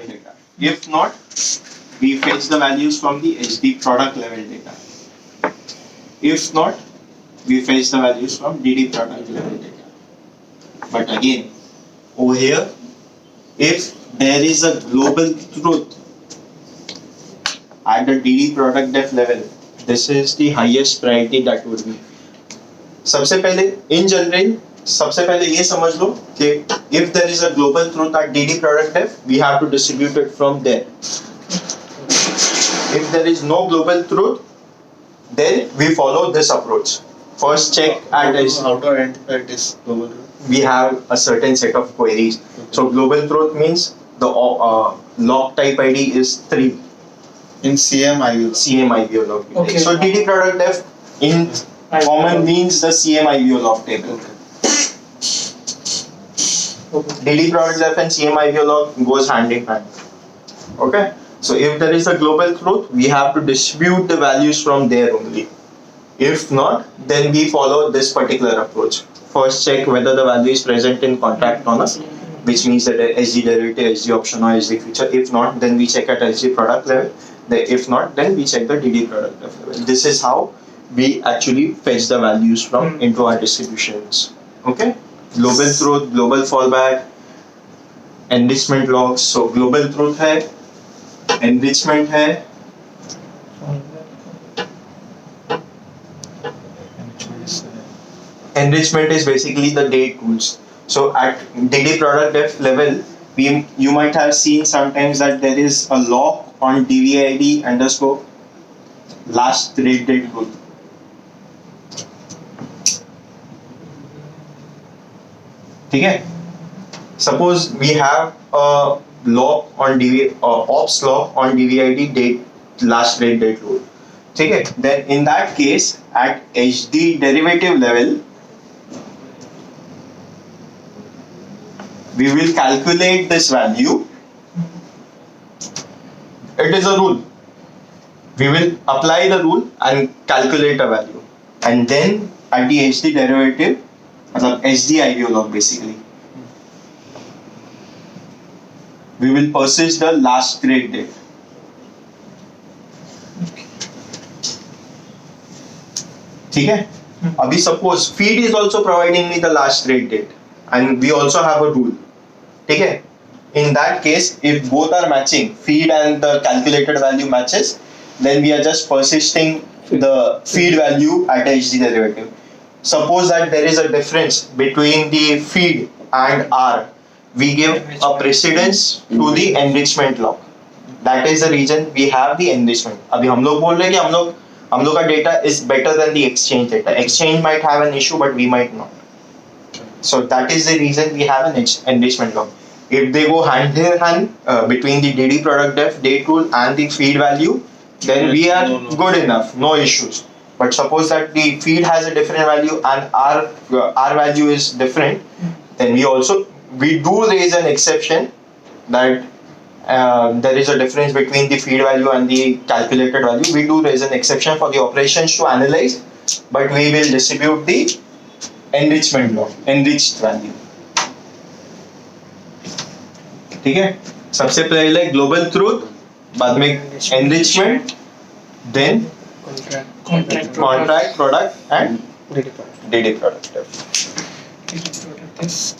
data. If not, we fetch the values from the HD product level data. If not, we fetch the values from DD product level data. But again, over here, if there is a global truth at the DD product def level, this is the highest priority that would be. सबसे पहले in general सबसे पहले ये समझ लो कि if there is a global truth at DD product def, we have to distribute it from there. If there is no global truth, then we follow this approach. First check at How to identify this global truth? we have a certain set of queries. So global truth means the log type ID is 3. In CMIU. CMIVO log. Okay. So DD product def in common means the CMIVO log table. DD product def and CMIVO log goes hand in hand. Okay. So if there is a global truth, we have to distribute the values from there only. If not, then we follow this particular approach. First check whether the value is present in contract corner, which means that SD derivative, SD option or SD feature. If not, then we check at SD product level. If not, then we check the DD product level. This is how we actually fetch the values from into our distributions. Okay? Global truth, global fallback, enrichment logs. So global truth hai, enrichment hai, enrichment is basically the date tools. So at DD product def level, you might have seen sometimes that there is a log on dvid underscore last trade date rule. Okay? Suppose we have a log on ops log on dvid date last trade date rule. Okay? Then in that case, at HD derivative level, we will calculate this value. It is a rule. We will apply the rule and calculate a value. And then at the HD derivative, HD IVO log basically, we will persist the last trade date. ठीक है? अभी suppose feed is also providing me the last trade date and we also have a rule. ठीक है? In that case, if both are matching, feed and the calculated value matches, then we are just persisting the feed value at HD derivative. Suppose that there is a difference between the feed and R. We give a precedence to the enrichment log. That is the reason we have the enrichment. अभी हम लोग बोल रहे हैं कि हम लोग का data is better than the exchange data. Exchange might have an issue, but we might not. So that is the reason we have an enrichment log. If they go hand in hand between the DD product def, date rule and the feed value, then we are good enough, no issues. But suppose that the feed has a different value and our value is different, then we do raise an exception that there is a difference between the feed value and the calculated value. We do raise an exception for the operations to analyze, but we will distribute the enrichment log, enriched value. ठीक है? सबसे पहले global truth, बाद में enrichment, then contract product and DD product. DD product is